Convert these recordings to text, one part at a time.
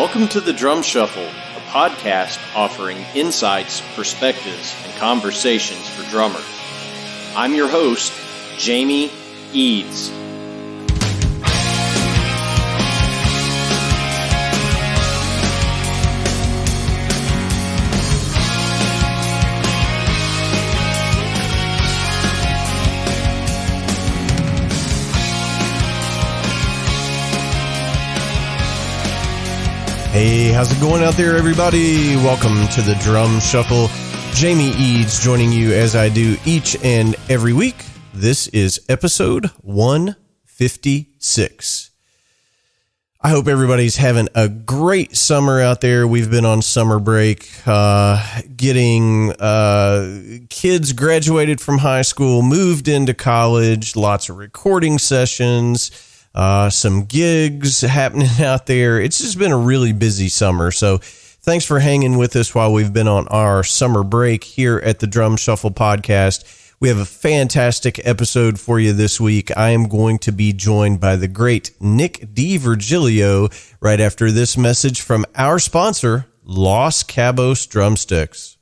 Welcome to the Drum Shuffle, a podcast offering insights, perspectives, and conversations for drummers. I'm your host, Jamie Eads. Hey, how's it going out there, everybody? Welcome to the Drum Shuffle. Jamie Eads joining you as I do each and every week. This is episode 156. I hope everybody's having a great summer out there. We've been on summer break, getting kids graduated from high school, moved into college, lots of recording sessions, some gigs happening out there. It's just been a really busy summer. So thanks for hanging with us while we've been on our summer break here at the Drum Shuffle podcast. We have a fantastic episode for you this week. I am going to be joined by the great Nick Virgilio right after this message from our sponsor, Los Cabos Drumsticks.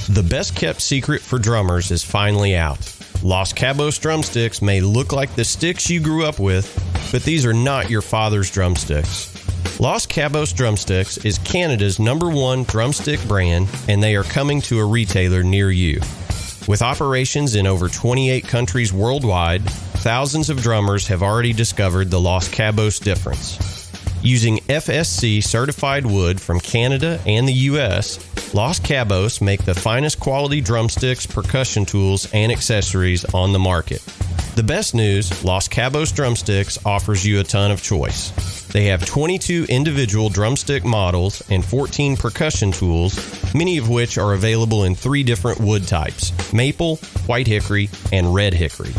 The best kept secret for drummers is finally out. Los Cabos drumsticks may look like the sticks you grew up with, but these are not your father's drumsticks. Los Cabos Drumsticks is Canada's #1 drumstick brand, and they are coming to a retailer near you. With operations in over 28 countries worldwide, thousands of drummers have already discovered the Los Cabos difference. Using FSC certified wood from Canada and the US, Los Cabos make the finest quality drumsticks, percussion tools, and accessories on the market. The best news, Los Cabos Drumsticks offers you a ton of choice. They have 22 individual drumstick models and 14 percussion tools, many of which are available in 3 different wood types: maple, white hickory, and red hickory.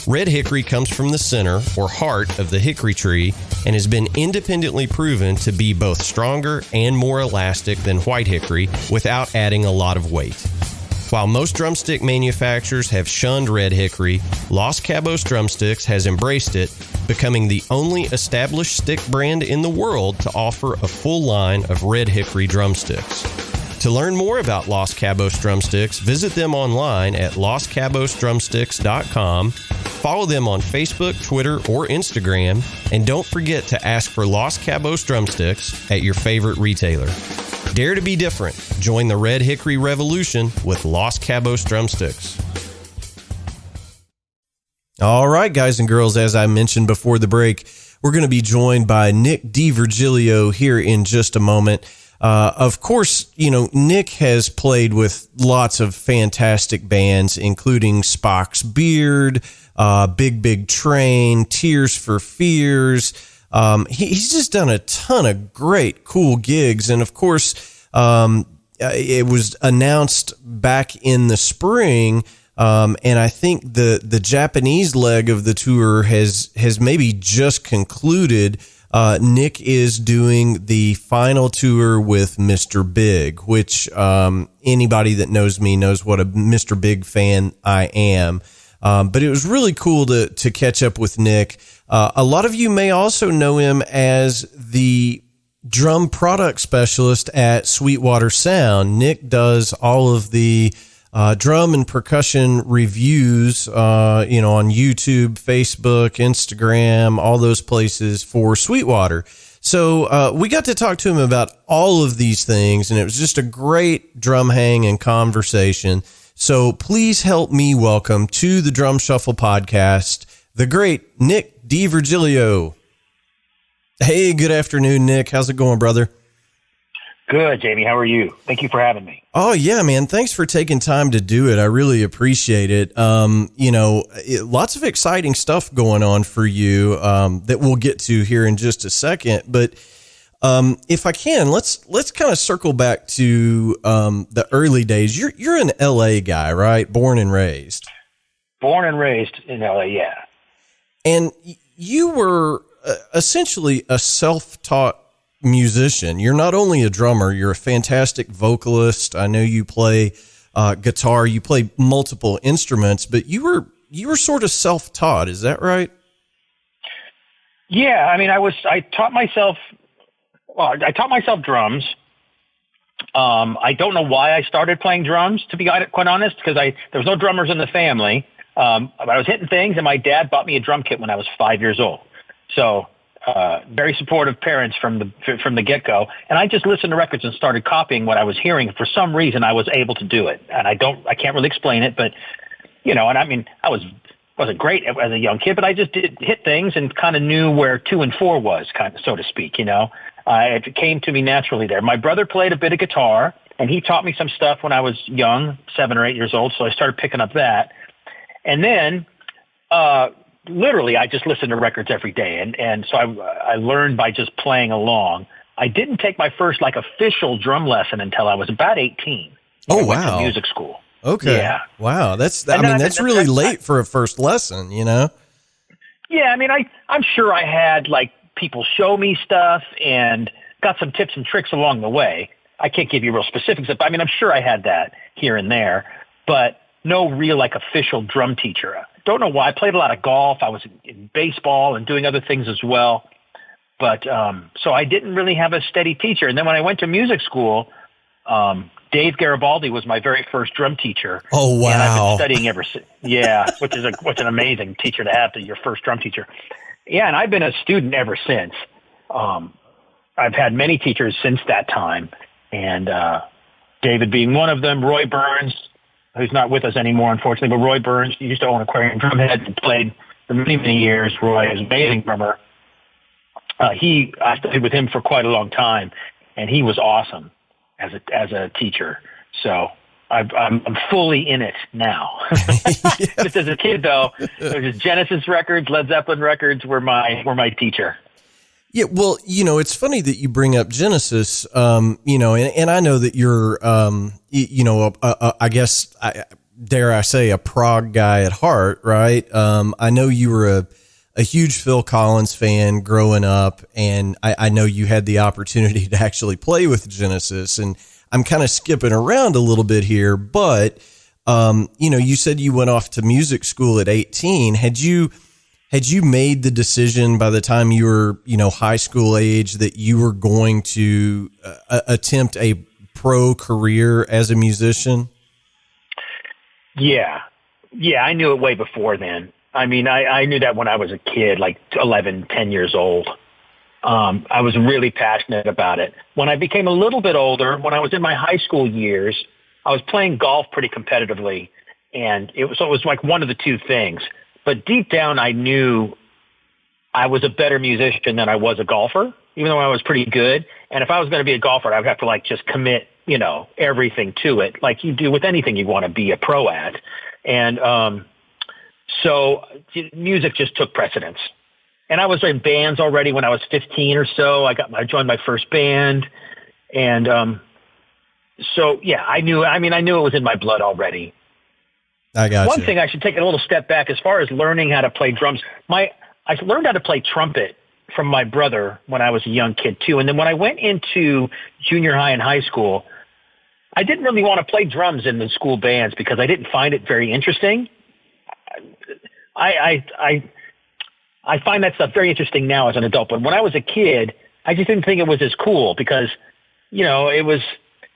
Red hickory comes from the center or heart of the hickory tree and has been independently proven to be both stronger and more elastic than white hickory without adding a lot of weight. While most drumstick manufacturers have shunned red hickory, Los Cabos Drumsticks has embraced it, becoming the only established stick brand in the world to offer a full line of red hickory drumsticks. To learn more about Los Cabos Drumsticks, visit them online at loscabosdrumsticks.com. Follow them on Facebook, Twitter, or Instagram, and don't forget to ask for Los Cabos Drumsticks at your favorite retailer. Dare to be different. Join the Red Hickory Revolution with Los Cabos Drumsticks. All right, guys and girls, as I mentioned before the break, we're going to be joined by Nick Virgilio here in just a moment. Of course, you know, Nick has played with lots of fantastic bands, including Spock's Beard, Big Train, Tears for Fears. He's just done a ton of great, cool gigs. And of course, it was announced back in the spring. And I think the Japanese leg of the tour has maybe just concluded. Nick is doing the final tour with Mr. Big, which, anybody that knows me knows what a Mr. Big fan I am. But it was really cool to catch up with Nick. A lot of you may also know him as the drum product specialist at Sweetwater Sound. Nick does all of the drum and percussion reviews, on YouTube, Facebook, Instagram, all those places for Sweetwater. So we got to talk to him about all of these things, and it was just a great drum hang and conversation. So please help me welcome to the Drum Shuffle podcast, the great Nick Virgilio. Hey, good afternoon, Nick. How's it going, brother? Good, Jamie. How are you? Thank you for having me. Oh, yeah, man. Thanks for taking time to do it. I really appreciate it. Lots of exciting stuff going on for you that we'll get to here in just a second. But if I can, let's kind of circle back to the early days. You're an LA guy, right? Born and raised. Born and raised in LA, yeah. And you were essentially a self-taught musician. You're not only a drummer, you're a fantastic vocalist. I know you play guitar, you play multiple instruments, but you were sort of self-taught. Is that right? Yeah. I mean, I taught myself Well, I taught myself drums. I don't know why I started playing drums, to be quite honest, because there was no drummers in the family. But I was hitting things, and my dad bought me a drum kit when I was 5 years old. So very supportive parents from the get-go. And I just listened to records and started copying what I was hearing. For some reason, I was able to do it. And I can't really explain it, but, and I mean, I wasn't great as a young kid, but I just did hit things and kind of knew where 2 and 4 was, kind of, so to speak, It came to me naturally there. My brother played a bit of guitar, and he taught me some stuff when I was young, 7 or 8 years old, so I started picking up that. And then, literally, I just listened to records every day, and so I learned by just playing along. I didn't take my first, official drum lesson until I was about 18. Oh, wow. I went to music school. Okay. Yeah. Wow. That's really late for a first lesson, Yeah, I mean, I'm sure I had, people show me stuff and got some tips and tricks along the way. I can't give you real specifics, but I mean, I'm sure I had that here and there, but no real official drum teacher. Don't know why. I played a lot of golf. I was in baseball and doing other things as well. But so I didn't really have a steady teacher. And then when I went to music school, Dave Garibaldi was my very first drum teacher. Oh, wow. And I've been studying ever since. Yeah, which an amazing teacher to have, your first drum teacher. Yeah, and I've been a student ever since. I've had many teachers since that time, and David being one of them, Roy Burns, who's not with us anymore, unfortunately, but Roy Burns, he used to own Aquarium Drumhead and played for many, many years. Roy is an amazing drummer. I studied with him for quite a long time, and he was awesome as a teacher. So I'm fully in it now. Just as a kid, though, there's Genesis records, Led Zeppelin records were my teacher. Yeah, well, it's funny that you bring up Genesis, and I know that you're, I guess, dare I say, a prog guy at heart, right? I know you were a huge Phil Collins fan growing up, and I know you had the opportunity to actually play with Genesis, and I'm kind of skipping around a little bit here, but, you said you went off to music school at 18. Had you made the decision by the time you were, high school age that you were going to attempt a pro career as a musician? Yeah, I knew it way before then. I mean, I knew that when I was a kid, 11, 10 years old. I was really passionate about it. When I became a little bit older, when I was in my high school years, I was playing golf pretty competitively, and it was one of the two things. But deep down, I knew I was a better musician than I was a golfer, even though I was pretty good. And if I was going to be a golfer, I would have to just commit, everything to it, like you do with anything you want to be a pro at. And so music just took precedence. And I was in bands already when I was 15 or so. I joined my first band. And so, yeah, I knew it was in my blood already. I got One thing I should take a little step back as far as learning how to play drums. I learned how to play trumpet from my brother when I was a young kid too. And then when I went into junior high and high school, I didn't really want to play drums in the school bands because I didn't find it very interesting. I find that stuff very interesting now as an adult, but when I was a kid, I just didn't think it was as cool because, it was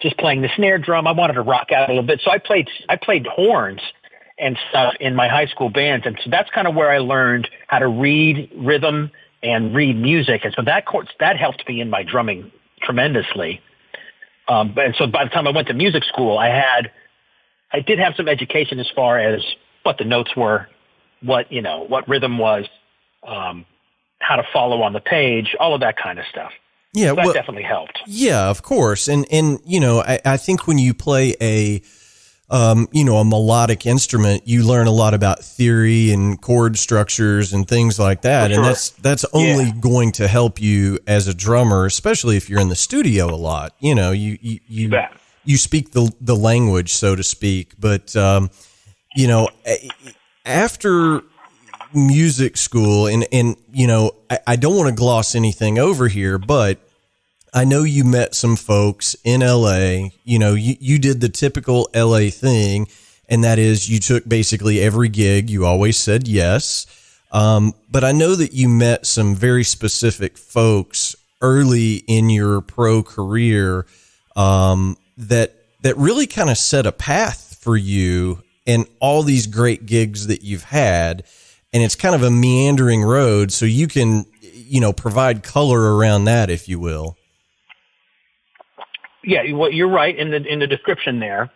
just playing the snare drum. I wanted to rock out a little bit. So I played horns and stuff in my high school bands. And so that's kind of where I learned how to read rhythm and read music. And so that helped me in my drumming tremendously. And so by the time I went to music school, I did have some education as far as what the notes were, what rhythm was, how to follow on the page, all of that kind of stuff. Yeah, so that definitely helped. Yeah, of course. And I think when you play a melodic instrument, you learn a lot about theory and chord structures and things like that. Sure. And that's only going to help you as a drummer, especially if you're in the studio a lot. You speak the language, so to speak. But, after music school and I don't want to gloss anything over here, but I know you met some folks in LA, you did the typical LA thing, and that is you took basically every gig. You always said yes. But I know that you met some very specific folks early in your pro career that really kind of set a path for you and all these great gigs that you've had. And it's kind of a meandering road, so you can, provide color around that, if you will. Yeah, well, you're right in the description there.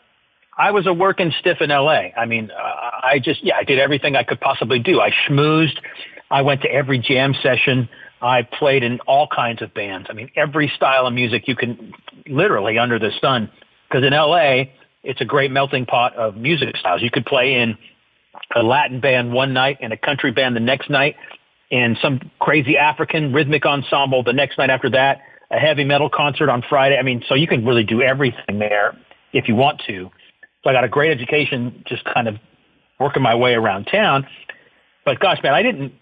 I was a working stiff in L.A. I mean, I did everything I could possibly do. I schmoozed. I went to every jam session. I played in all kinds of bands. I mean, every style of music you can, literally under the sun. Because in L.A., it's a great melting pot of music styles. You could play in a Latin band one night and a country band the next night, and some crazy African rhythmic ensemble the next night after that, a heavy metal concert on Friday. I mean, so you can really do everything there if you want to. So I got a great education just kind of working my way around town. But gosh, man, I didn't,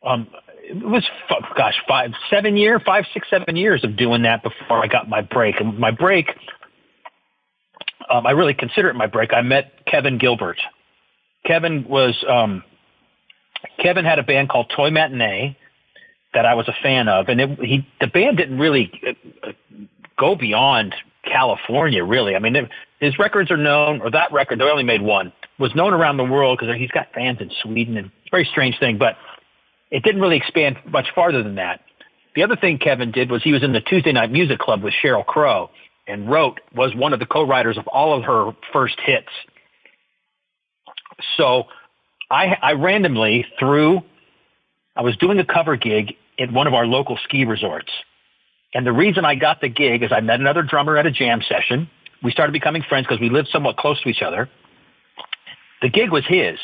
it was, 7 years of doing that before I got my break. And my break, I really consider it my break. I met Kevin Gilbert. Kevin had a band called Toy Matinee that I was a fan of, and the band didn't really go beyond California, really. I mean, his records are known, or that record, they only made one, was known around the world because he's got fans in Sweden, and it's a very strange thing, but it didn't really expand much farther than that. The other thing Kevin did was he was in the Tuesday Night Music Club with Sheryl Crow, and was one of the co-writers of all of her first hits. So I randomly I was doing a cover gig at one of our local ski resorts. And the reason I got the gig is I met another drummer at a jam session. We started becoming friends because we lived somewhat close to each other. The gig was his.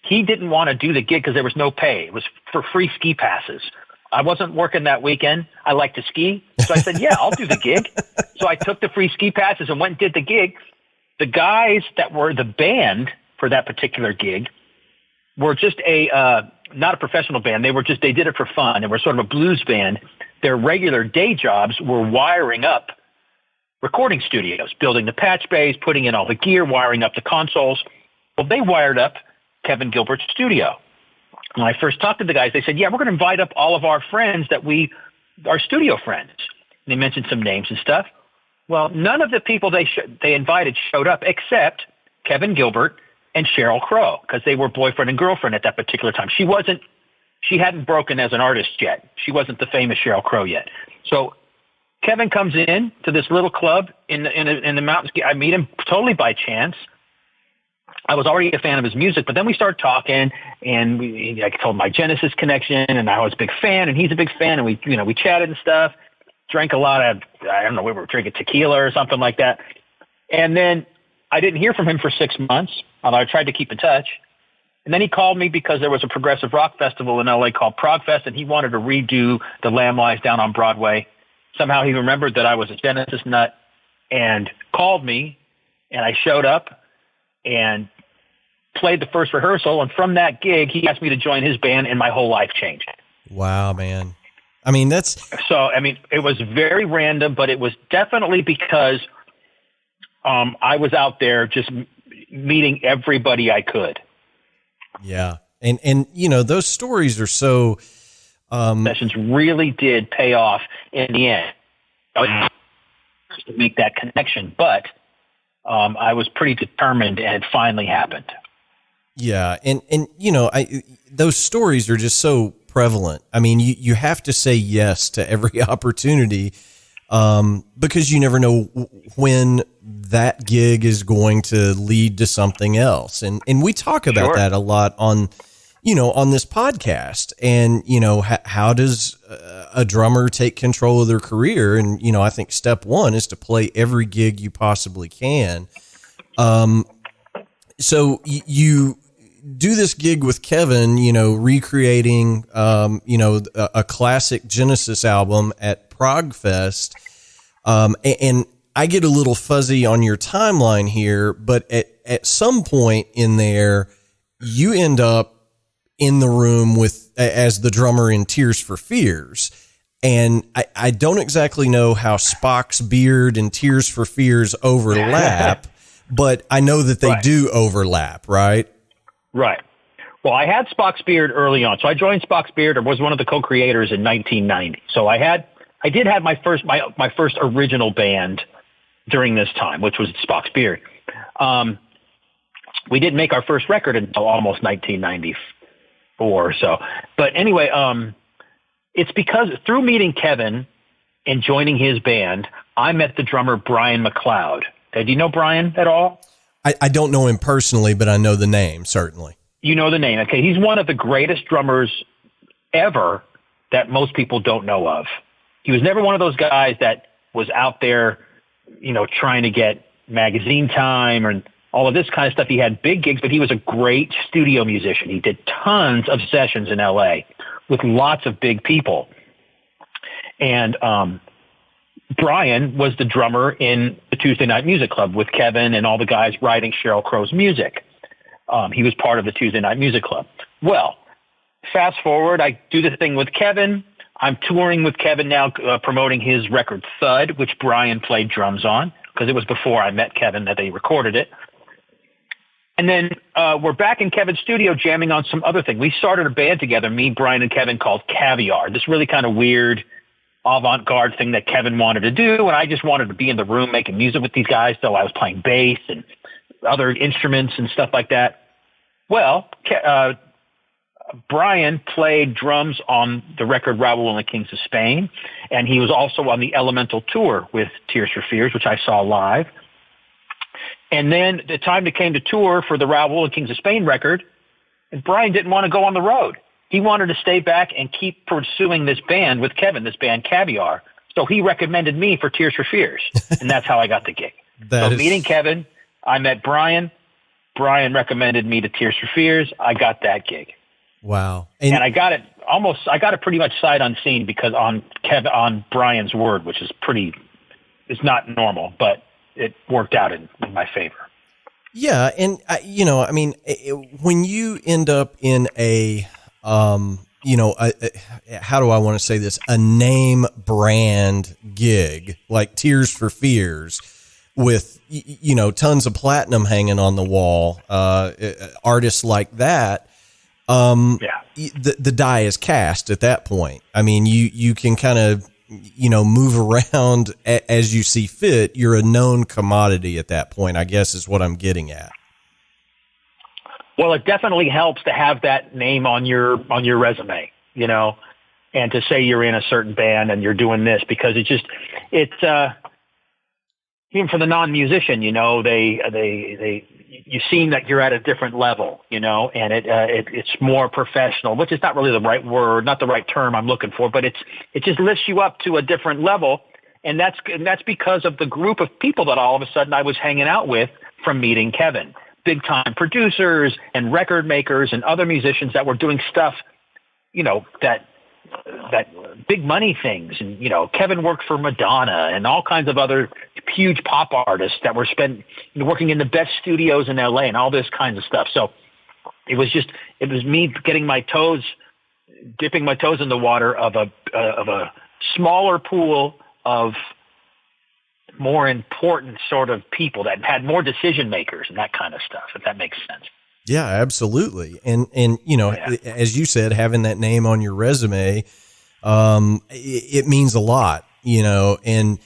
He didn't want to do the gig because there was no pay. It was for free ski passes. I wasn't working that weekend. I like to ski. So I said, yeah, I'll do the gig. So I took the free ski passes and went and did the gig. The guys that were the band for that particular gig were just not a professional band. They did it for fun. They were sort of a blues band. Their regular day jobs were wiring up recording studios, building the patch bays, putting in all the gear, wiring up the consoles. Well, they wired up Kevin Gilbert's studio. When I first talked to the guys, they said, yeah, we're going to invite up all of our friends our studio friends. And they mentioned some names and stuff. Well, none of the people they invited showed up except Kevin Gilbert and Sheryl Crow, because they were boyfriend and girlfriend at that particular time. She hadn't broken as an artist yet. She wasn't the famous Sheryl Crow yet. So Kevin comes in to this little club in the mountains. I meet him totally by chance. I was already a fan of his music, but then we started talking, and I told my Genesis connection, and I was a big fan, and he's a big fan, and we chatted and stuff, drank a lot of, I don't know, we were drinking tequila or something like that. And then I didn't hear from him for 6 months, although I tried to keep in touch. And then he called me because there was a progressive rock festival in LA called Progfest, and he wanted to redo The Lamb Lies Down on Broadway. Somehow he remembered that I was a Genesis nut and called me, and I showed up and played the first rehearsal. And from that gig, he asked me to join his band, and my whole life changed. Wow, man. I mean, it was very random, but it was definitely because I was out there just meeting everybody I could. Yeah. And those stories are so, sessions really did pay off in the end. To make that connection, but I was pretty determined, and it finally happened. Yeah. And those stories are just so prevalent. I mean, you have to say yes to every opportunity, because you never know when that gig is going to lead to something else. And we talk about that a lot on this podcast. And, how does a drummer take control of their career? And, I think step one is to play every gig you possibly can. So you do this gig with Kevin, recreating, a classic Genesis album at Progfest. And I get a little fuzzy on your timeline here, but at some point in there, you end up in the room as the drummer in Tears for Fears. And I don't exactly know how Spock's beard and Tears for Fears overlap, but I know that they do overlap, right? Right. Well, I had Spock's beard early on. So I joined Spock's beard, or was one of the co-creators in 1990. So I had I did have my first original band during this time, which was Spock's Beard. We didn't make our first record until almost 1994 or so. But anyway, it's because through meeting Kevin and joining his band, I met the drummer Brian McLeod. Do you know Brian at all? I don't know him personally, but I know the name, certainly. You know the name. Okay. He's one of the greatest drummers ever that most people don't know of. He was never one of those guys that was out there, trying to get magazine time and all of this kind of stuff. He had big gigs, but he was a great studio musician. He did tons of sessions in LA with lots of big people. And Brian was the drummer in the Tuesday Night Music Club with Kevin and all the guys writing Sheryl Crow's music. He was part of the Tuesday Night Music Club. Well, fast forward, I do this thing with Kevin. I'm touring with Kevin now, promoting his record Thud, which Brian played drums on, because it was before I met Kevin that they recorded it. And then we're back in Kevin's studio jamming on some other thing. We started a band together, me, Brian, and Kevin, called Caviar, this really kind of weird avant-garde thing that Kevin wanted to do, and I just wanted to be in the room making music with these guys, so I was playing bass and other instruments and stuff like that. Well, Brian played drums on the record Raoul and the Kings of Spain, and he was also on the Elemental tour with Tears for Fears, which I saw live. And then the time that came to tour for the Raoul and Kings of Spain record, and Brian didn't want to go on the road. He wanted to stay back and keep pursuing this band with Kevin, this band Caviar. So he recommended me for Tears for Fears, and that's how I got the gig. Meeting Kevin, I met Brian. Brian recommended me to Tears for Fears. I got that gig. Wow. And I got it pretty much sight unseen, because on Brian's word, which is it's not normal, but it worked out in my favor. Yeah. And, when you end up in how do I want to say this? A name brand gig like Tears for Fears with, tons of platinum hanging on the wall, artists like that. The die is cast at that point. I mean, you can kind of, move around as you see fit. You're a known commodity at that point, I guess, is what I'm getting at. Well, it definitely helps to have that name on your resume, and to say you're in a certain band and you're doing this, because even for the non-musician, you seem that you're at a different level, and it's more professional, which is not really the right word, not the right term I'm looking for, but it just lifts you up to a different level. And that's because of the group of people that all of a sudden I was hanging out with from meeting Kevin. Big time producers and record makers and other musicians that were doing stuff, that big money things. And, Kevin worked for Madonna and all kinds of other huge pop artists that were working in the best studios in LA and all this kinds of stuff. So it was me dipping my toes in the water of a smaller pool of more important sort of people that had more decision makers and that kind of stuff, if that makes sense. Yeah, absolutely. And as you said, having that name on your resume, it means a lot, and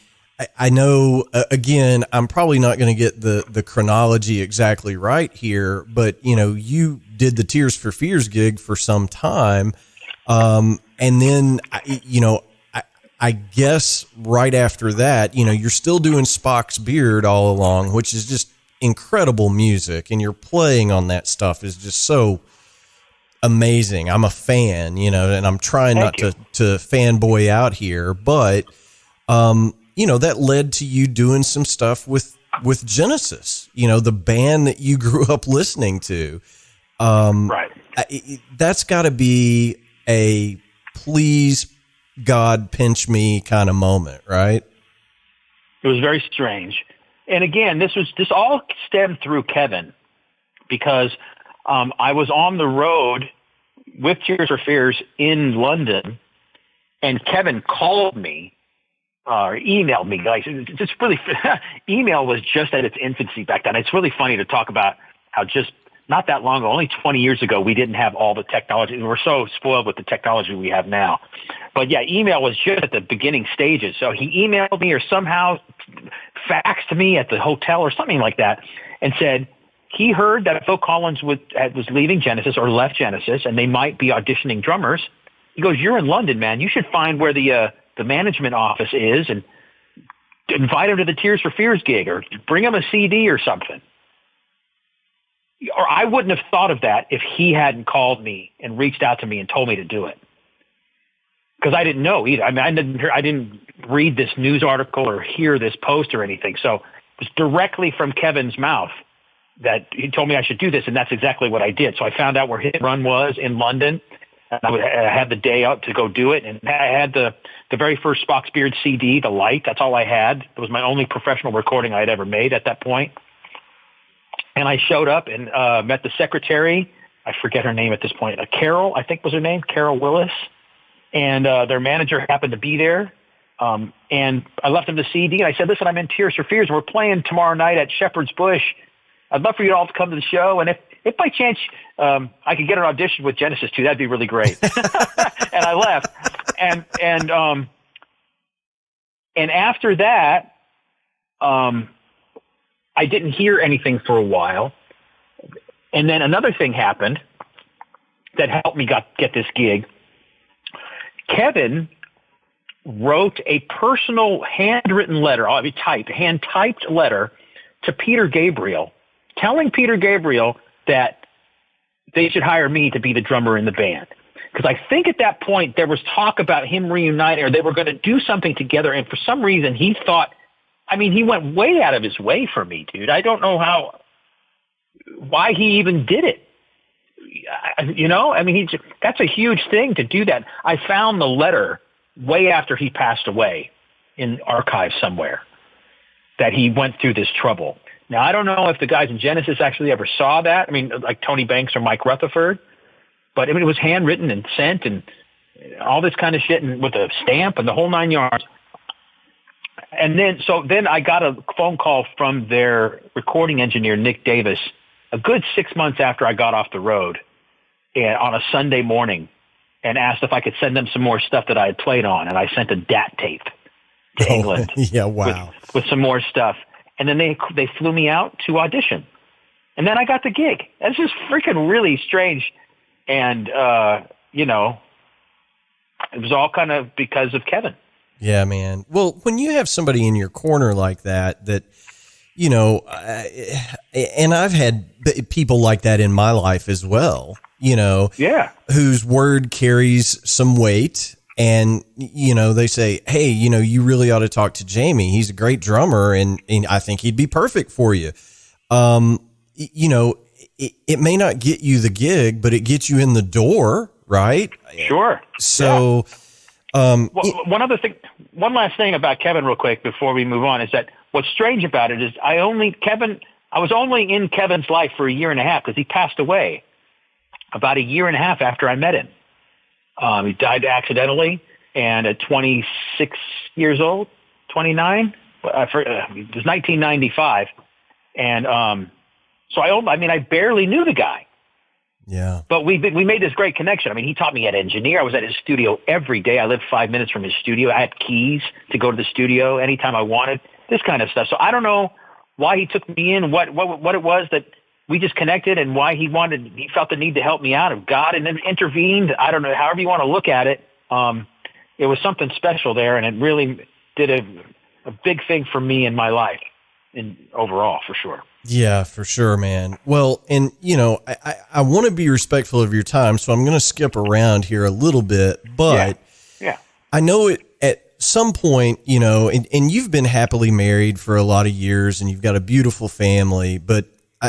I know, again, I'm probably not going to get the chronology exactly right here, but, you did the Tears for Fears gig for some time. And then, I guess right after that, you're still doing Spock's Beard all along, which is just incredible music, and your playing on that stuff is just so amazing. I'm a fan, and I'm trying not to fanboy out here, but, that led to you doing some stuff with Genesis, the band that you grew up listening to. Right. That's got to be a please God pinch me kind of moment, right? It was very strange. And again, this all stemmed through Kevin, because I was on the road with Tears for Fears in London, and Kevin called me or emailed me. Like, email was just at its infancy back then. It's really funny to talk about how just not that long ago, only 20 years ago, we didn't have all the technology. We're so spoiled with the technology we have now. But yeah, email was just at the beginning stages. So he emailed me or somehow faxed me at the hotel or something like that and said he heard that Phil Collins was leaving Genesis or left Genesis and they might be auditioning drummers. He goes, "You're in London, man. You should find where the management office is and invite him to the Tears for Fears gig or bring him a CD or something." Or I wouldn't have thought of that if he hadn't called me and reached out to me and told me to do it. Because I didn't know either. I mean, I didn't read this news article or hear this post or anything. So it was directly from Kevin's mouth that he told me I should do this, and that's exactly what I did. So I found out where his run was in London, and I had the day out to go do it, and I had the very first Spock's Beard CD, The Light. That's all I had. It was my only professional recording I had ever made at that point. And I showed up and met the secretary. I forget her name at this point. Carol, I think was her name, Carol Willis. And their manager happened to be there. And I left him the CD, and I said, "Listen, I'm in Tears for Fears. We're playing tomorrow night at Shepherd's Bush. I'd love for you all to come to the show. And if by chance I could get an audition with Genesis too, that'd be really great." And I left. And after that, I didn't hear anything for a while. And then another thing happened that helped me get this gig. Kevin wrote a personal handwritten letter, hand-typed letter to Peter Gabriel, telling Peter Gabriel that they should hire me to be the drummer in the band. Because I think at that point there was talk about him reuniting, or they were going to do something together, and for some reason he thought, I mean, he went way out of his way for me, dude. I don't know why he even did it. You know, I mean, that's a huge thing to do that. I found the letter way after he passed away in archives somewhere that he went through this trouble. Now, I don't know if the guys in Genesis actually ever saw that. I mean, like Tony Banks or Mike Rutherford, but I mean, it was handwritten and sent and all this kind of shit, and with a stamp and the whole 9 yards. And then I got a phone call from their recording engineer, Nick Davis, a good 6 months after I got off the road and on a Sunday morning, and asked if I could send them some more stuff that I had played on. And I sent a DAT tape to England. Yeah, wow. With some more stuff. And then they flew me out to audition. And then I got the gig. That's just freaking really strange. And, you know, it was all kind of because of Kevin. Yeah, man. Well, when you have somebody in your corner like that, you know, and I've had people like that in my life as well, you know, yeah, whose word carries some weight. And, you know, they say, "Hey, you know, you really ought to talk to Jamie. He's a great drummer, and I think he'd be perfect for you." You know, it may not get you the gig, but it gets you in the door, right? Sure. So, yeah. One last thing about Kevin real quick before we move on is that what's strange about it is I was only in Kevin's life for a year and a half because he passed away about a year and a half after I met him. He died accidentally, and at 26 years old, 29, it was 1995. And so I barely knew the guy. Yeah. But we made this great connection. I mean, he taught me how to engineer. I was at his studio every day. I lived 5 minutes from his studio. I had keys to go to the studio anytime I wanted, this kind of stuff. So I don't know why he took me in, what it was that we just connected, and why he felt the need to help me out, of God, and then intervened. I don't know, however you want to look at it. It was something special there, and it really did a big thing for me in my life, overall, for sure. Yeah, for sure, man. Well, and you know, I want to be respectful of your time, so I'm going to skip around here a little bit, but yeah. I know it at some point, you know, and you've been happily married for a lot of years, and you've got a beautiful family, but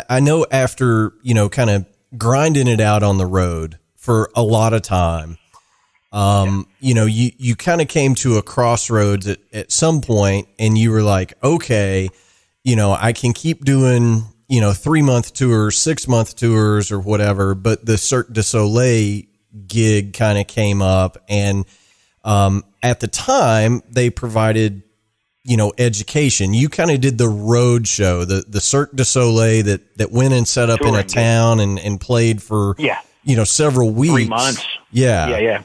I know after, you know, kind of grinding it out on the road for a lot of time, you know, you kind of came to a crossroads at some point, and you were like, okay, you know, I can keep doing, you know, 3-month tours, 6-month tours or whatever, but the Cirque du Soleil gig kind of came up, and at the time they provided education. You kind of did the road show, the Cirque du Soleil that went and set up in a town and played for, several weeks. 3 months. Yeah.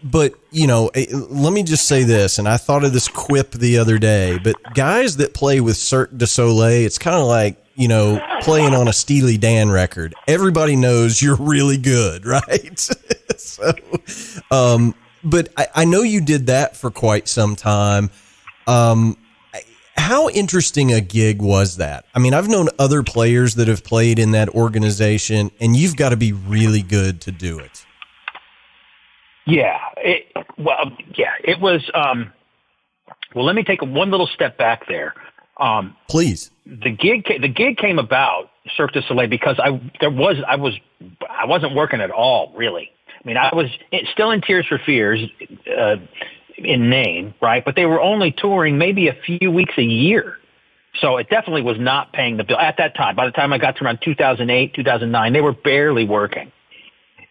But, let me just say this, and I thought of this quip the other day, but guys that play with Cirque du Soleil, it's kind of like, playing on a Steely Dan record. Everybody knows you're really good, right? So, but I know you did that for quite some time. How interesting a gig was that? I mean, I've known other players that have played in that organization, and you've got to be really good to do it. Yeah. It was, let me take one little step back there. Please. The gig came about, Cirque du Soleil, because I wasn't working at all, really. I mean, I was still in Tears for Fears, in name, right? But they were only touring maybe a few weeks a year. So it definitely was not paying the bill at that time. By the time I got to around 2008, 2009, they were barely working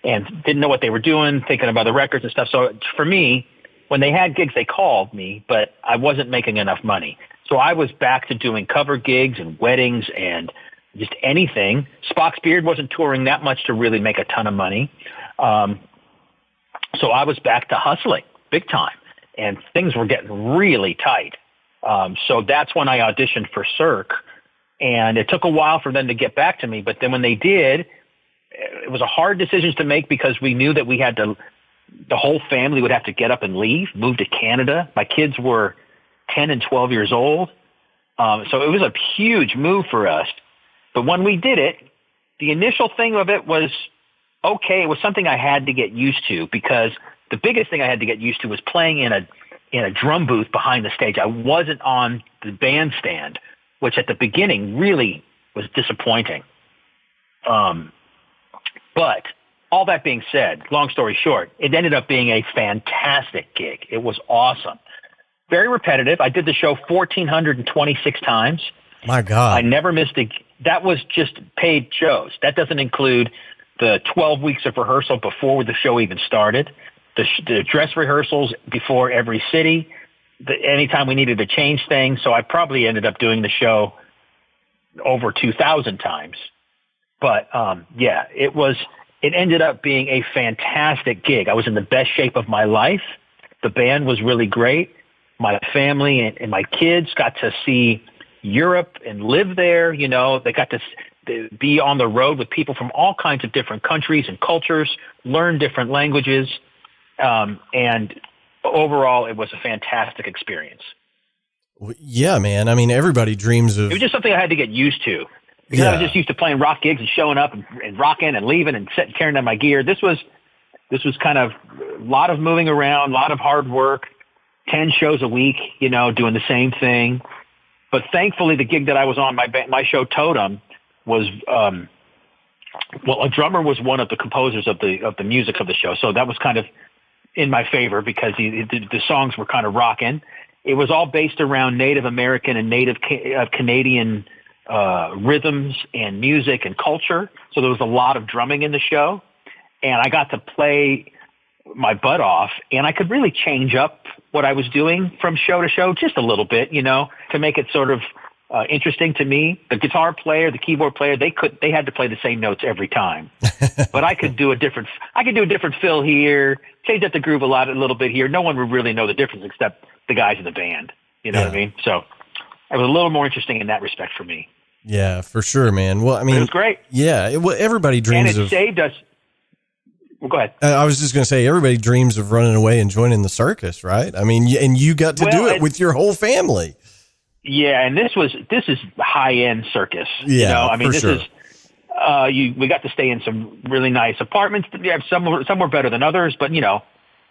and didn't know what they were doing, thinking about the records and stuff. So for me, when they had gigs, they called me, but I wasn't making enough money. So I was back to doing cover gigs and weddings and just anything. Spock's Beard wasn't touring that much to really make a ton of money. So I was back to hustling big time, and things were getting really tight. So that's when I auditioned for Cirque, and it took a while for them to get back to me. But then when they did, it was a hard decision to make because we knew that we had to, the whole family would have to get up and leave, move to Canada. My kids were 10 and 12 years old. So it was a huge move for us. But when we did it, the initial thing of it was okay. It was something I had to get used to, because the biggest thing I had to get used to was playing in a drum booth behind the stage. I wasn't on the bandstand, which at the beginning really was disappointing. But all that being said, long story short, it ended up being a fantastic gig. It was awesome. Very repetitive. I did the show 1,426 times. My God. I never missed that was just paid shows. That doesn't include the 12 weeks of rehearsal before the show even started, the dress rehearsals before every city, anytime we needed to change things. So I probably ended up doing the show over 2,000 times. But it ended up being a fantastic gig. I was in the best shape of my life. The band was really great. My family and my kids got to see Europe and live there. They got to be on the road with people from all kinds of different countries and cultures, learn different languages. And overall, it was a fantastic experience. Yeah, man. I mean, everybody dreams of... It was just something I had to get used to. Because I was just used to playing rock gigs and showing up and rocking and leaving and tearing down my gear. This was kind of a lot of moving around, a lot of hard work, 10 shows a week, doing the same thing. But thankfully, the gig that I was on, my show Totem, was a drummer was one of the composers of the music of the show, so that was kind of in my favor because the songs were kind of rocking. It was all based around Native American and Native Canadian rhythms and music and culture, so there was a lot of drumming in the show, and I got to play my butt off, and I could really change up what I was doing from show to show just a little bit, to make it sort of interesting to me. The guitar player, the keyboard player, they had to play the same notes every time. But I could do a different fill here, change up the groove a little bit here. No one would really know the difference except the guys in the band. You know what I mean? So it was a little more interesting in that respect for me. Yeah, for sure, man. Well, I mean, it was great. Yeah, everybody dreams and it saved us. Well, go ahead. I was just going to say, everybody dreams of running away and joining the circus, right? I mean, and you got to do it with your whole family. Yeah, and this is high end circus. Yeah, I mean, for sure. We got to stay in some really nice apartments. Some were better than others, but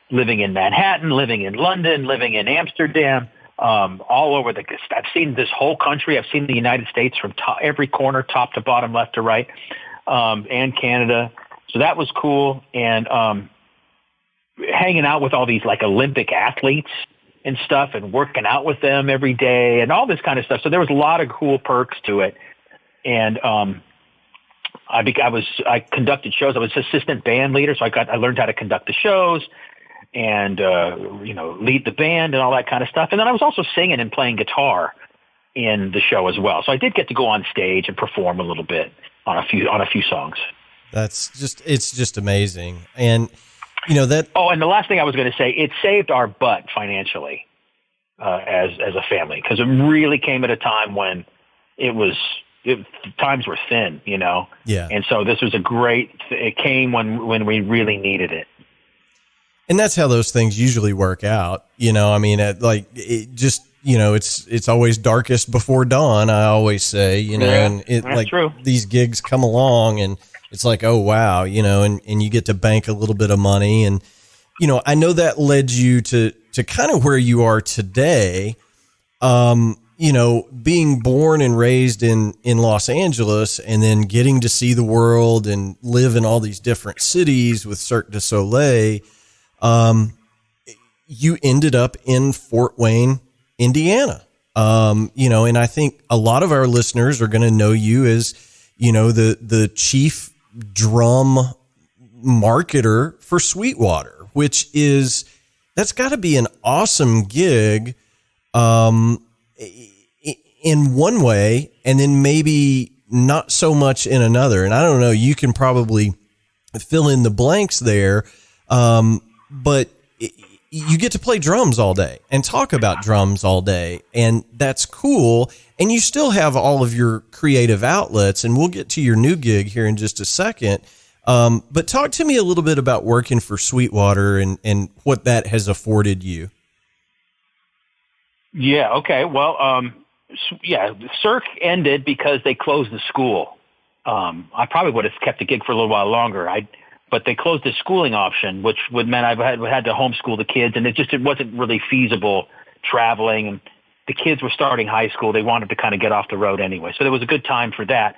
living in Manhattan, living in London, living in Amsterdam, all over I've seen this whole country. I've seen the United States from every corner, top to bottom, left to right, and Canada. So that was cool. And hanging out with all these like Olympic athletes and stuff and working out with them every day and all this kind of stuff. So there was a lot of cool perks to it. And I conducted shows. I was assistant band leader, so I learned how to conduct the shows. and lead the band and all that kind of stuff. And then I was also singing and playing guitar in the show as well. So I did get to go on stage and perform a little bit on a few songs. It's just amazing. And that. Oh, and the last thing I was going to say, it saved our butt financially as a family, because it really came at a time when times were thin, Yeah. And so this was it came when we really needed it. And that's how those things usually work out. It's always darkest before dawn, I always say, and that's true. These gigs come along and it's like, oh, wow, and you get to bank a little bit of money. And, I know that led you to kind of where you are today. Being born and raised in Los Angeles and then getting to see the world and live in all these different cities with Cirque du Soleil. You ended up in Fort Wayne, Indiana. And I think a lot of our listeners are going to know you as, the chief drum marketer for Sweetwater, that's got to be an awesome gig, in one way, and then maybe not so much in another. And I don't know, you can probably fill in the blanks there. But you get to play drums all day and talk about drums all day, and that's cool. And you still have all of your creative outlets, and we'll get to your new gig here in just a second. But talk to me a little bit about working for Sweetwater and what that has afforded you. Yeah. Okay. Well, Cirque ended because they closed the school. I probably would have kept the gig for a little while longer. But they closed the schooling option, which would meant I had to homeschool the kids, and it wasn't really feasible traveling. And the kids were starting high school; they wanted to kind of get off the road anyway, so there was a good time for that.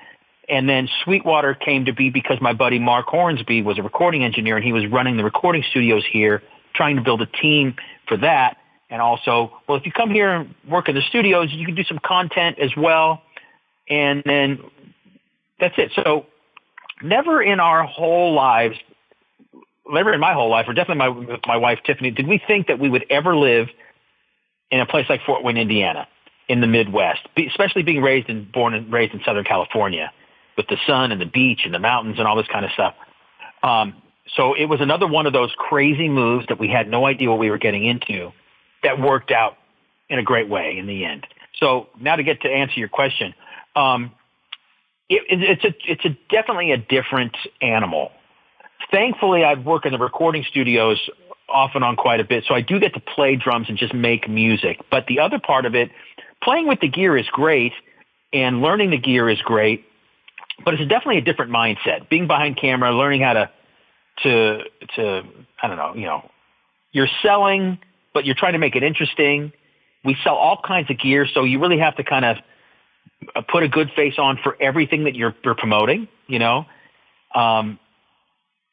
And then Sweetwater came to be because my buddy Mark Hornsby was a recording engineer, and he was running the recording studios here, trying to build a team for that. And also, well, if you come here and work in the studios, you can do some content as well. And then that's it. So never in my whole life, or definitely my wife, Tiffany, did we think that we would ever live in a place like Fort Wayne, Indiana, in the Midwest, especially being born and raised in Southern California with the sun and the beach and the mountains and all this kind of stuff. So it was another one of those crazy moves that we had no idea what we were getting into that worked out in a great way in the end. So now to get to answer your question, it's definitely a different animal. Thankfully, I've worked in the recording studios off and on quite a bit, so I do get to play drums and just make music. But the other part of it, playing with the gear is great, and learning the gear is great, but it's definitely a different mindset. Being behind camera, learning how to I don't know, you're selling, but you're trying to make it interesting. We sell all kinds of gear, so you really have to kind of put a good face on for everything that you're promoting,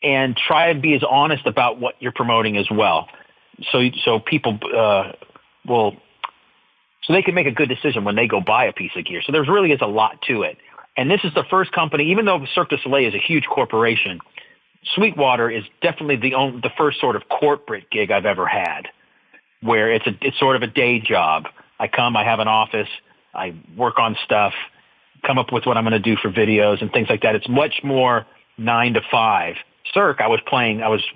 and try and be as honest about what you're promoting as well. So people so they can make a good decision when they go buy a piece of gear. So there really is a lot to it. And this is the first company, even though Cirque du Soleil is a huge corporation, Sweetwater is definitely the first sort of corporate gig I've ever had, where it's sort of a day job. I have an office, I work on stuff, come up with what I'm going to do for videos and things like that. It's much more 9 to 5. Cirque, I was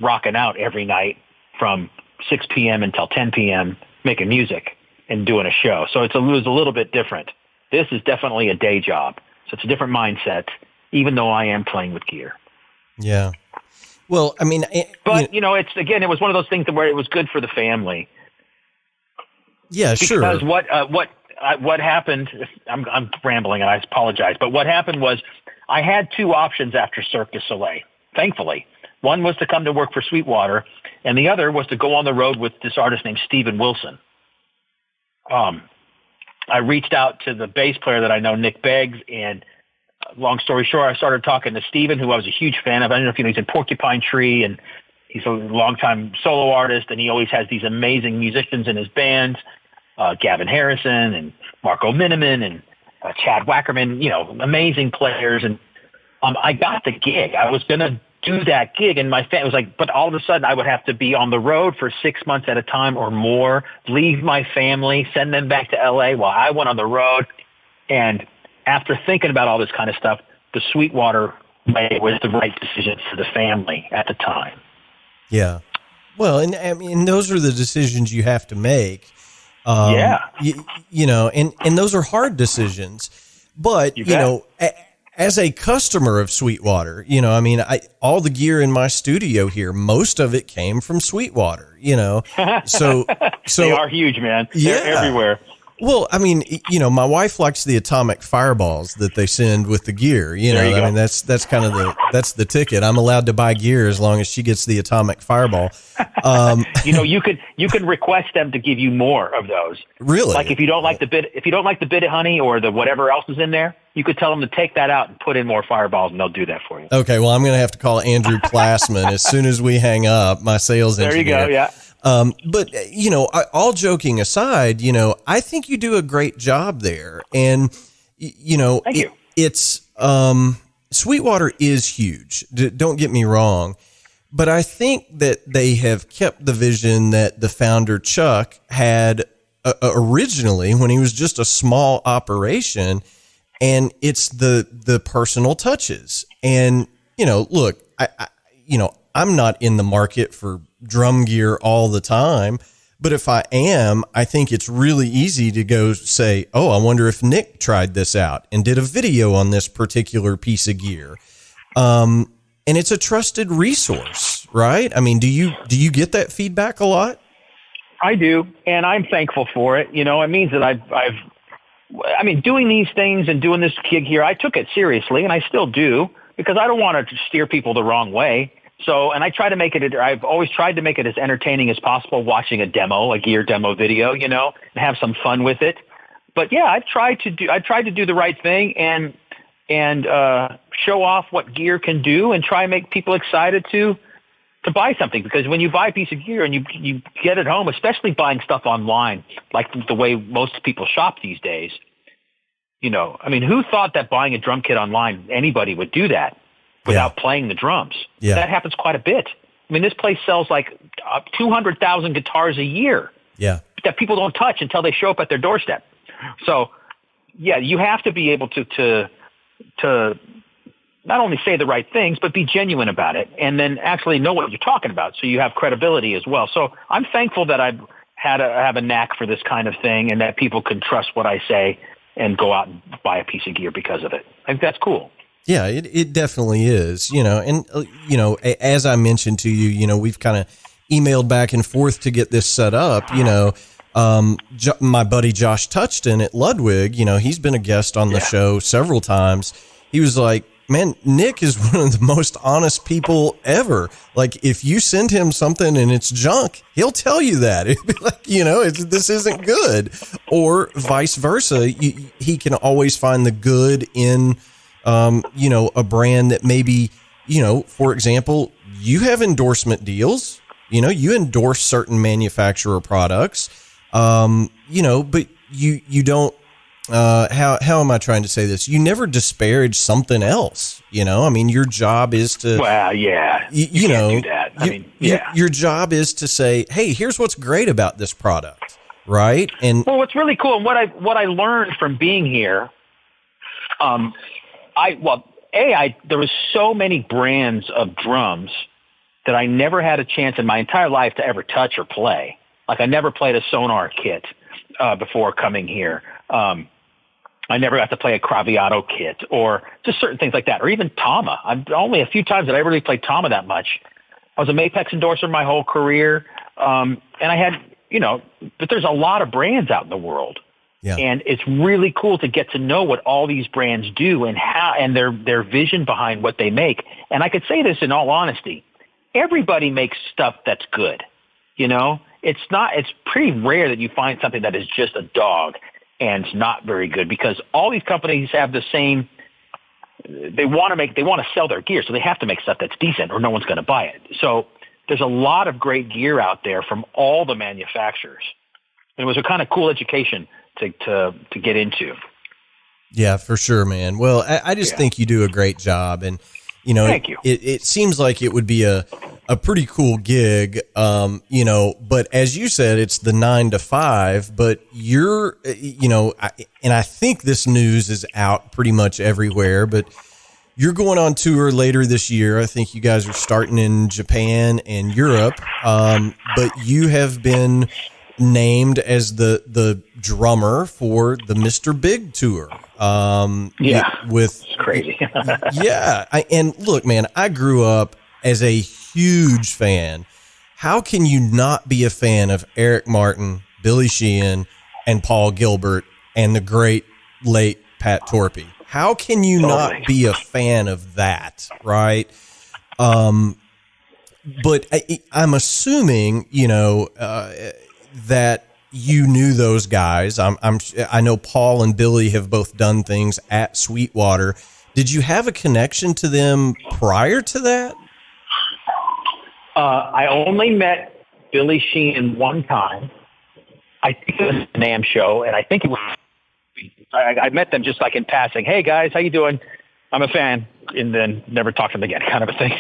rocking out every night from 6 p.m. until 10 p.m. making music and doing a show. So it was a little bit different. This is definitely a day job. So it's a different mindset, even though I am playing with gear. Yeah. Well, I mean, it was one of those things where it was good for the family. Yeah, sure. Because what happened, I'm rambling and I apologize, but what happened was I had two options after Cirque du Soleil, thankfully. One was to come to work for Sweetwater, and the other was to go on the road with this artist named Steven Wilson. I reached out to the bass player that I know, Nick Beggs, and long story short, I started talking to Steven, who I was a huge fan of. I don't know if you know, he's in Porcupine Tree, and he's a longtime solo artist, and he always has these amazing musicians in his bands, Gavin Harrison and Marco Miniman and Chad Wackerman, amazing players. And I got the gig. I was going to do that gig. And my family was like, but all of a sudden I would have to be on the road for 6 months at a time or more, leave my family, send them back to LA while I went on the road. And after thinking about all this kind of stuff, the Sweetwater way was the right decision for the family at the time. Yeah. Well, and I mean, those are the decisions you have to make. You know, and those are hard decisions, but you know, as a customer of Sweetwater, you know, I mean, all the gear in my studio here, most of it came from Sweetwater, you know, so they are huge, man. They're everywhere. Well, I mean, you know, my wife likes the atomic fireballs that they send with the gear. You know, I mean, that's kind of that's the ticket. I'm allowed to buy gear as long as she gets the atomic fireball. You know, you can request them to give you more of those. Really? Like if you don't like the bit of honey or the whatever else is in there, you could tell them to take that out and put in more fireballs, and they'll do that for you. Okay, well, I'm going to have to call Andrew Plassman as soon as we hang up. My sales engineer. There you go. Yeah. But, you know, all joking aside, you know, I think you do a great job there. And, you know, Thank you. It's Sweetwater is huge. Don't get me wrong. But I think that they have kept the vision that the founder, Chuck, had originally when he was just a small operation. And it's the personal touches. And, you know, look, I'm not in the market for drum gear all the time, but if I am, I think it's really easy to go say, oh, I wonder if Nick tried this out and did a video on this particular piece of gear. And it's a trusted resource, right? I mean, do you get that feedback a lot? I do, and I'm thankful for it. You know, it means that I mean, doing these things and doing this gig here, I took it seriously, and I still do, because I don't want to steer people the wrong way. So, and I've always tried to make it as entertaining as possible, watching a gear demo video, you know, and have some fun with it. But yeah, I tried to do the right thing and show off what gear can do and try and make people excited to buy something. Because when you buy a piece of gear and you get it home, especially buying stuff online, like the way most people shop these days, you know, I mean, who thought that buying a drum kit online, anybody would do that without playing the drums? Yeah. That happens quite a bit. I mean, this place sells like 200,000 guitars a year that people don't touch until they show up at their doorstep. So, yeah, you have to be able to not only say the right things, but be genuine about it, and then actually know what you're talking about, so you have credibility as well. So I'm thankful that I have a knack for this kind of thing, and that people can trust what I say and go out and buy a piece of gear because of it. I think that's cool. Yeah, it definitely is, you know, and, you know, as I mentioned to you, you know, we've kind of emailed back and forth to get this set up, you know. My buddy Josh Touchton at Ludwig, you know, he's been a guest on the show several times. He was like, man, Nick is one of the most honest people ever. Like, if you send him something and it's junk, he'll tell you that. It'd be like, you know, this isn't good. Or vice versa. He can always find the good in, you know, a brand that maybe, you know, for example, you have endorsement deals, you know, you endorse certain manufacturer products, you know, but you don't, how am I trying to say this? You never disparage something else, you know? I mean, your job is to, well, yeah, you know, can't do that. I mean, your job is to say, hey, here's what's great about this product. Right. And well, what's really cool and what I learned from being here, there was so many brands of drums that I never had a chance in my entire life to ever touch or play. Like, I never played a Sonar kit before coming here. I never got to play a Craviotto kit or just certain things like that, or even Tama. Only a few times that I really played Tama that much. I was a Mapex endorser my whole career, and I had, you know, but there's a lot of brands out in the world. Yeah. And it's really cool to get to know what all these brands do and how, and their vision behind what they make. And I could say this in all honesty, everybody makes stuff that's good. You know, it's pretty rare that you find something that is just a dog and it's not very good, because all these companies have the same, they want to sell their gear. So they have to make stuff that's decent or no one's going to buy it. So there's a lot of great gear out there from all the manufacturers. It was a kind of cool education to get into. Yeah, for sure, man. Well, I just think you do a great job. And, Thank you. It seems like it would be a pretty cool gig, but as you said, it's the 9 to 5, but you're, and I think this news is out pretty much everywhere, but you're going on tour later this year. I think you guys are starting in Japan and Europe, but you have been named as the drummer for the Mr. Big tour. It's crazy. And look, man, I grew up as a huge fan. How can you not be a fan of Eric Martin, Billy Sheehan, and Paul Gilbert, and the great late Pat Torpey? How can you not be a fan of that, right? But I'm assuming, that you knew those guys. I know Paul and Billy have both done things at Sweetwater. Did you have a connection to them prior to that? I only met Billy Sheehan one time. I think it was a NAMM show, and I think it was. I met them just like in passing. Hey guys, how you doing? I'm a fan, and then never talked to them again, kind of a thing.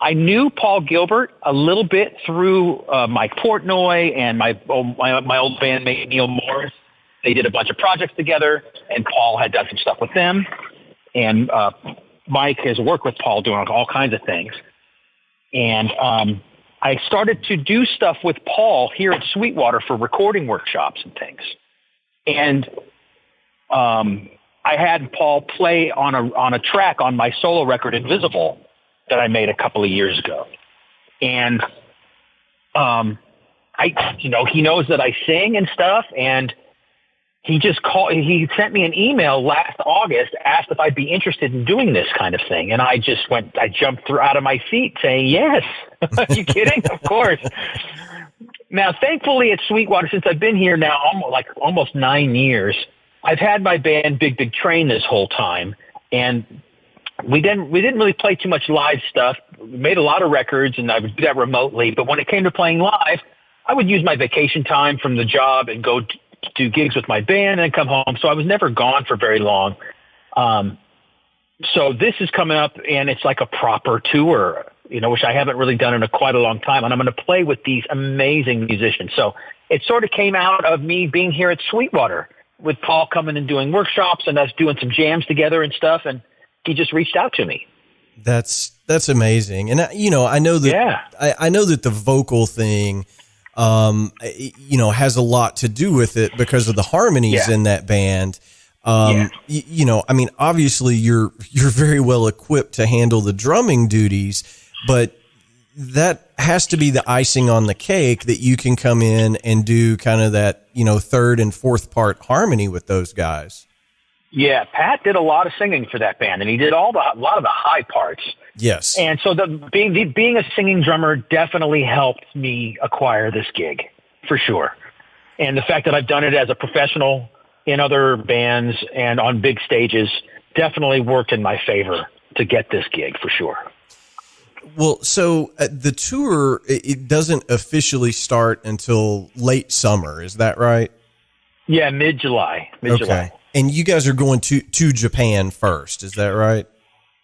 I knew Paul Gilbert a little bit through Mike Portnoy and my old bandmate Neil Morris. They did a bunch of projects together, and Paul had done some stuff with them. And Mike has worked with Paul doing all kinds of things. And I started to do stuff with Paul here at Sweetwater for recording workshops and things. And I had Paul play on a track on my solo record, Invisible, that I made a couple of years ago. And he knows that I sing and stuff, and he sent me an email last August, asked if I'd be interested in doing this kind of thing. And I jumped out of my seat saying, yes. Are you kidding? Of course. Now, thankfully at Sweetwater, since I've been here now almost 9 years, I've had my band Big Big Train this whole time. And we didn't really play too much live stuff. We made a lot of records, and I would do that remotely. But when it came to playing live, I would use my vacation time from the job and go do gigs with my band and then come home. So I was never gone for very long. So this is coming up, and it's like a proper tour, which I haven't really done in quite a long time. And I'm going to play with these amazing musicians. So it sort of came out of me being here at Sweetwater with Paul coming and doing workshops and us doing some jams together and stuff. And he just reached out to me. That's amazing. And I know that, I know that the vocal thing, has a lot to do with it because of the harmonies in that band. Obviously you're very well equipped to handle the drumming duties, but that has to be the icing on the cake that you can come in and do kind of that, third and fourth part harmony with those guys. Yeah, Pat did a lot of singing for that band, and he did a lot of the high parts. Yes. And so being a singing drummer definitely helped me acquire this gig, for sure. And the fact that I've done it as a professional in other bands and on big stages definitely worked in my favor to get this gig, for sure. Well, so the tour, it doesn't officially start until late summer. Is that right? Yeah, mid-July. Okay. And you guys are going to Japan first. Is that right?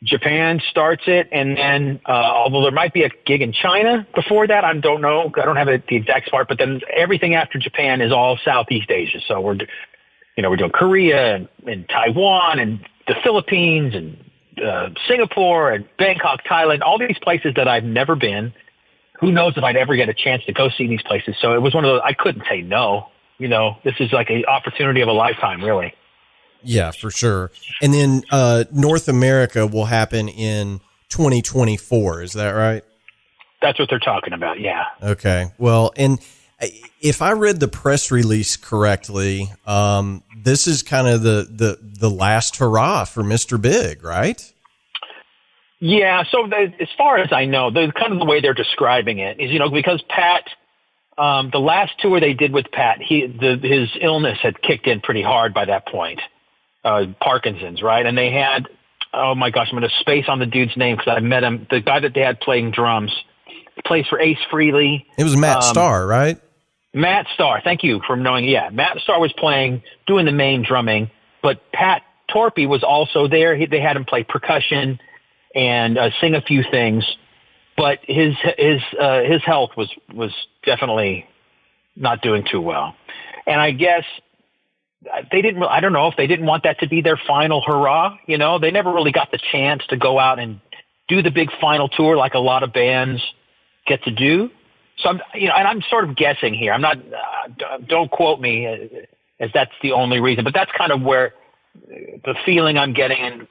Japan starts it, and then although there might be a gig in China before that, I don't know. I don't have the exact part, but then everything after Japan is all Southeast Asia. So we're doing Korea and Taiwan and the Philippines and Singapore and Bangkok, Thailand, all these places that I've never been. Who knows if I'd ever get a chance to go see these places. So it was one of those, I couldn't say no. This is like an opportunity of a lifetime, really. Yeah, for sure. And then North America will happen in 2024. Is that right? That's what they're talking about. Yeah. Okay. Well, and if I read the press release correctly, this is kind of the last hurrah for Mr. Big, right? Yeah. So as far as I know, kind of the way they're describing it is, because Pat, the last tour they did with Pat, his illness had kicked in pretty hard by that point. Parkinson's, right? And they had, oh my gosh, I'm going to space on the dude's name because I met him. The guy that they had playing drums, he plays for Ace Frehley. It was Matt Starr, right? Matt Starr. Thank you for knowing. Yeah, Matt Starr was doing the main drumming, but Pat Torpy was also there. They had him play percussion and sing a few things, but his health was definitely not doing too well. And I guess they didn't. I don't know if they didn't want that to be their final hurrah. You know, they never really got the chance to go out and do the big final tour like a lot of bands get to do. So and I'm sort of guessing here. I'm not. Don't quote me as that's the only reason, but that's kind of where the feeling I'm getting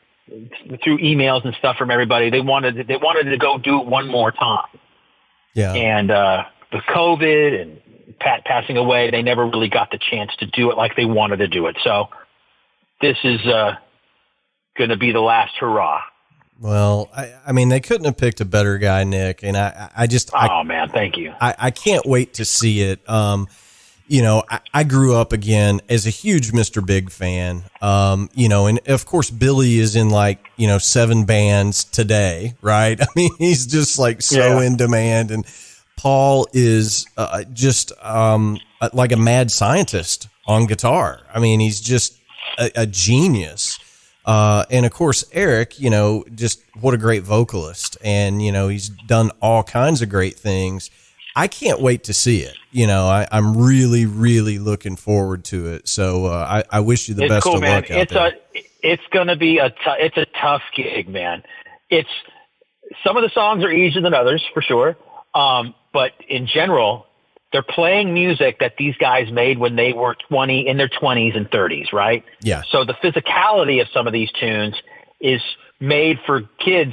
through emails and stuff from everybody. They wanted to go do it one more time. Yeah. And with COVID and Pat passing away, they never really got the chance to do it like they wanted to do it. So this is going to be the last hurrah. Well, I mean, they couldn't have picked a better guy, Nick. And man, thank you. I can't wait to see it. I grew up again as a huge Mr. Big fan. And of course, Billy is in 7 bands today, right? I mean, he's just so in demand, and Paul is just like a mad scientist on guitar. I mean, he's just a genius. And of course, Eric, just what a great vocalist. And, he's done all kinds of great things. I can't wait to see it. I'm really, really looking forward to it. So I wish you the best of luck out there. It's going to be it's a tough gig, man. It's some of the songs are easier than others for sure. But in general, they're playing music that these guys made when they were in their 20s and 30s, right? Yeah. So the physicality of some of these tunes is made for kids.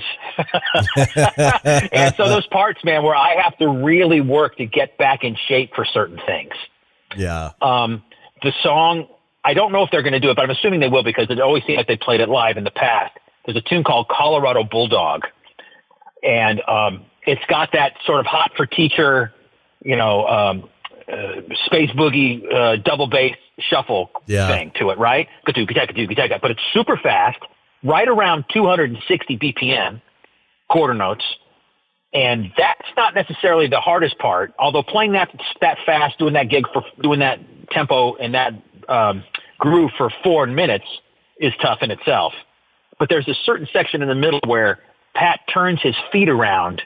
And so those parts, man, where I have to really work to get back in shape for certain things. Yeah. The song, I don't know if they're going to do it, but I'm assuming they will because it always seems like they played it live in the past. There's a tune called Colorado Bulldog. And it's got that sort of Hot for Teacher, space boogie, double bass shuffle thing to it, right? But it's super fast, right around 260 BPM, quarter notes. And that's not necessarily the hardest part, although playing that fast, doing that tempo and that groove for 4 minutes is tough in itself. But there's a certain section in the middle where Pat turns his feet around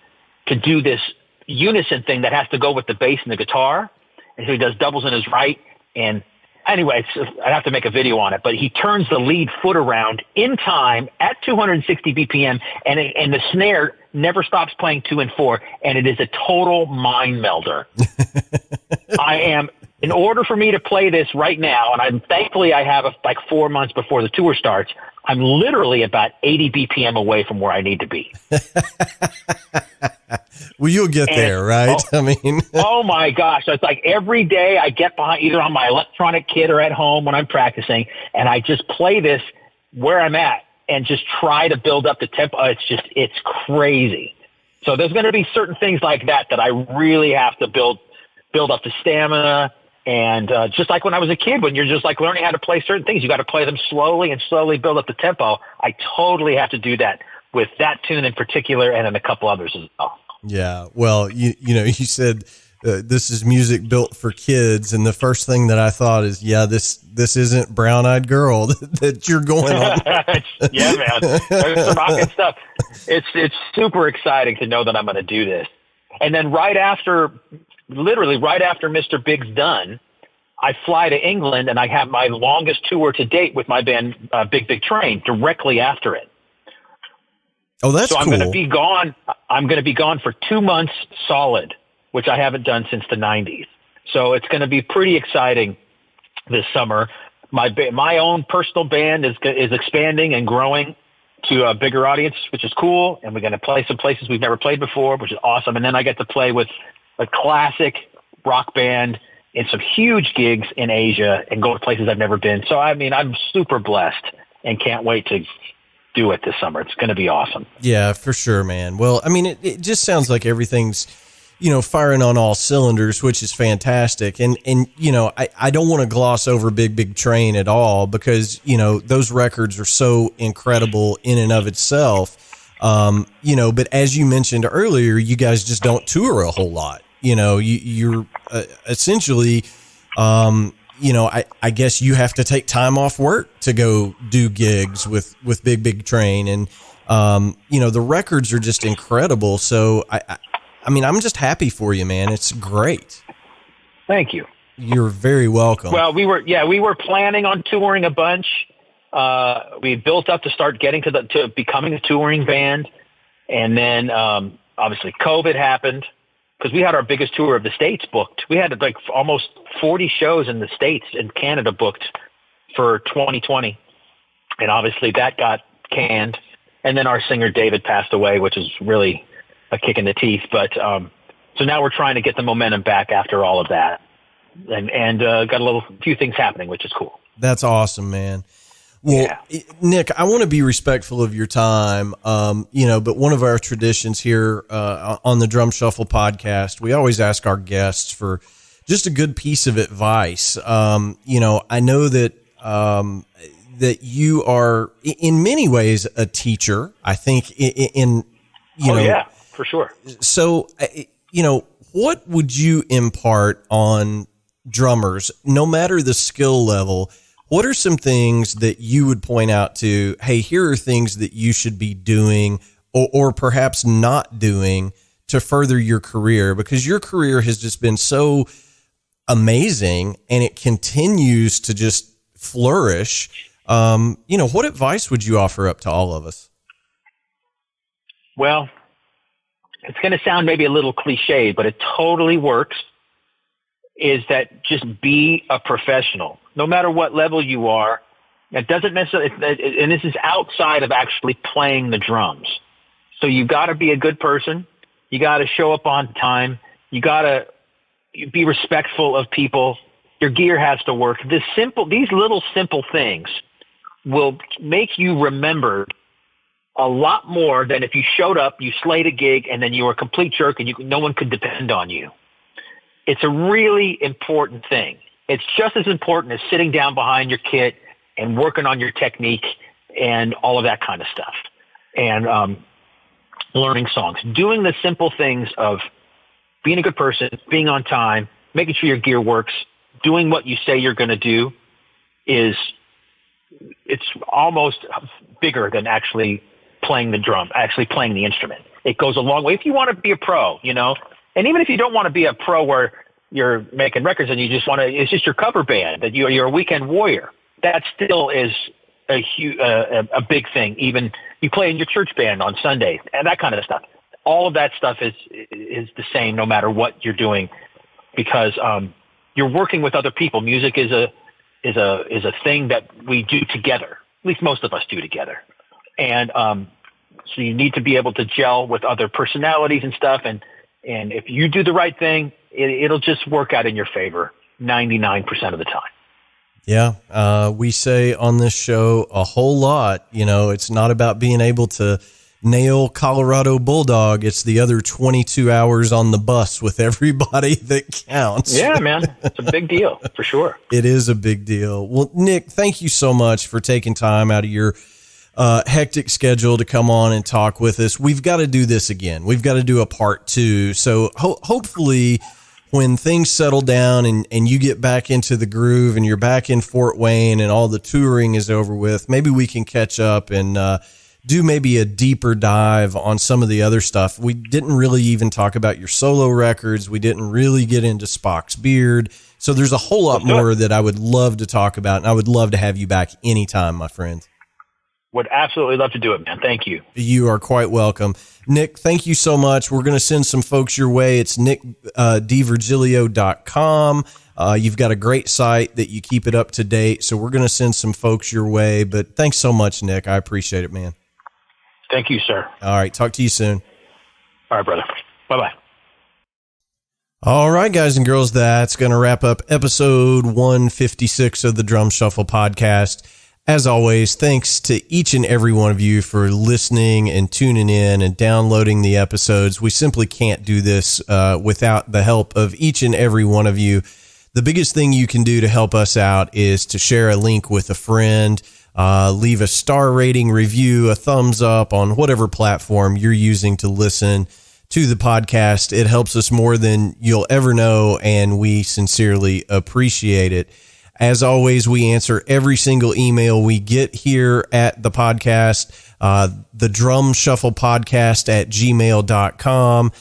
to do this unison thing that has to go with the bass and the guitar. And so he does doubles in his right. And anyway, I'd have to make a video on it, but he turns the lead foot around in time at 260 BPM, and the snare never stops playing 2 and 4, and it is a total mind melder. In order for me to play this right now, and thankfully I have 4 months before the tour starts, I'm literally about 80 BPM away from where I need to be. Well, you'll get there, right? Oh my gosh. It's like every day I get behind either on my electronic kit or at home when I'm practicing, and I just play this where I'm at and just try to build up the tempo. It's crazy. So there's going to be certain things like that I really have to build up the stamina. And just like when I was a kid, when you're just learning how to play certain things, you got to play them slowly and slowly build up the tempo. I totally have to do that with that tune in particular, and then a couple others as well. Yeah. Well, you said this is music built for kids, and the first thing that I thought is, this isn't Brown Eyed Girl that you're going on. Yeah, man. There's some rocking stuff. It's super exciting to know that I'm going to do this. And then literally right after Mr. Big's done, I fly to England, and I have my longest tour to date with my band, Big Big Train, directly after it. Oh, that's cool. So I'm going to be gone. I'm going to be gone for 2 months solid, which I haven't done since the 90s. So it's going to be pretty exciting this summer. My own personal band is expanding and growing to a bigger audience, which is cool. And we're going to play some places we've never played before, which is awesome. And then I get to play with a classic rock band in some huge gigs in Asia and go to places I've never been. So, I'm super blessed and can't wait to do it this summer. It's going to be awesome. Yeah, for sure, man. Well, it just sounds like everything's, firing on all cylinders, which is fantastic. And I don't want to gloss over Big Big Train at all because, those records are so incredible in and of itself. But as you mentioned earlier, you guys just don't tour a whole lot. You're essentially, I guess you have to take time off work to go do gigs with Big Train. And, the records are just incredible. So I'm just happy for you, man. It's great. Thank you. You're very welcome. Well, we were planning on touring a bunch. We built up to start getting to becoming a touring band. And then, obviously COVID happened because we had our biggest tour of the States booked. We had like almost 40 shows in the States and Canada booked for 2020. And obviously that got canned. And then our singer David passed away, which is really a kick in the teeth. But, so now we're trying to get the momentum back after all of that. And got a few things happening, which is cool. That's awesome, man. Well, yeah. Nick, I want to be respectful of your time, but one of our traditions here on the Drum Shuffle podcast, we always ask our guests for just a good piece of advice. I know that that you are in many ways a teacher. I think yeah, for sure. So, what would you impart on drummers, no matter the skill level? What are some things that you would point out to, hey, here are things that you should be doing or perhaps not doing to further your career? Because your career has just been so amazing and it continues to just flourish. What advice would you offer up to all of us? Well, it's going to sound maybe a little cliche, but it totally works, is that just be a professional. No matter what level you are, it doesn't necessarily, and this is outside of actually playing the drums. So you got to be a good person. You got to show up on time. You got to be respectful of people. Your gear has to work. These little simple things will make you remembered a lot more than if you showed up, you slayed a gig, and then you were a complete jerk and no one could depend on you. It's a really important thing. It's just as important as sitting down behind your kit and working on your technique and all of that kind of stuff. And learning songs. Doing the simple things of being a good person, being on time, making sure your gear works, doing what you say you're going to do it's almost bigger than actually playing the drum, actually playing the instrument. It goes a long way. If you want to be a pro, and even if you don't want to be a pro where you're making records and you just want to, it's just your cover band, that you're a weekend warrior. That still is a big thing. Even you play in your church band on Sunday and that kind of stuff. All of that stuff is the same no matter what you're doing, because you're working with other people. Music is a thing that we do together. At least most of us do together. And so you need to be able to gel with other personalities and stuff. And if you do the right thing, it'll just work out in your favor 99% of the time. Yeah. We say on this show a whole lot, it's not about being able to nail Colorado Bulldog. It's the other 22 hours on the bus with everybody that counts. Yeah, man. It's a big deal for sure. It is a big deal. Well, Nick, thank you so much for taking time out of your hectic schedule to come on and talk with us. We've got to do this again. We've got to do a part 2. So hopefully when things settle down and you get back into the groove and you're back in Fort Wayne and all the touring is over with, maybe we can catch up and do maybe a deeper dive on some of the other stuff. We didn't really even talk about your solo records. We didn't really get into Spock's Beard. So there's a whole lot more that I would love to talk about, and I would love to have you back anytime, my friend. Would absolutely love to do it, man. Thank you. You are quite welcome. Nick, thank you so much. We're going to send some folks your way. It's nickdvirgilio.com. You've got a great site that you keep it up to date. So we're going to send some folks your way. But thanks so much, Nick. I appreciate it, man. Thank you, sir. All right. Talk to you soon. All right, brother. Bye-bye. All right, guys and girls, that's going to wrap up episode 156 of the Drum Shuffle podcast. As always, thanks to each and every one of you for listening and tuning in and downloading the episodes. We simply can't do this without the help of each and every one of you. The biggest thing you can do to help us out is to share a link with a friend, leave a star rating, review, a thumbs up on whatever platform you're using to listen to the podcast. It helps us more than you'll ever know, and we sincerely appreciate it. As always, we answer every single email we get here at the podcast. The Drum Shuffle Podcast at gmail.com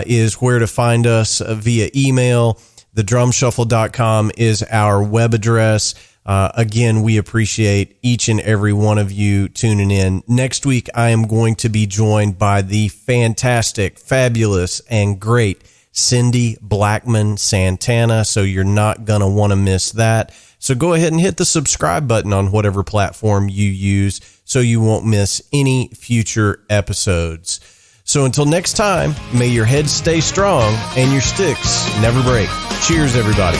is where to find us via email. TheDrumShuffle.com is our web address. Again, we appreciate each and every one of you tuning in. Next week, I am going to be joined by the fantastic, fabulous, and great Cindy Blackman Santana. So you're not going to want to miss that. So go ahead and hit the subscribe button on whatever platform you use so you won't miss any future episodes. So until next time, may your head stay strong and your sticks never break. Cheers, everybody.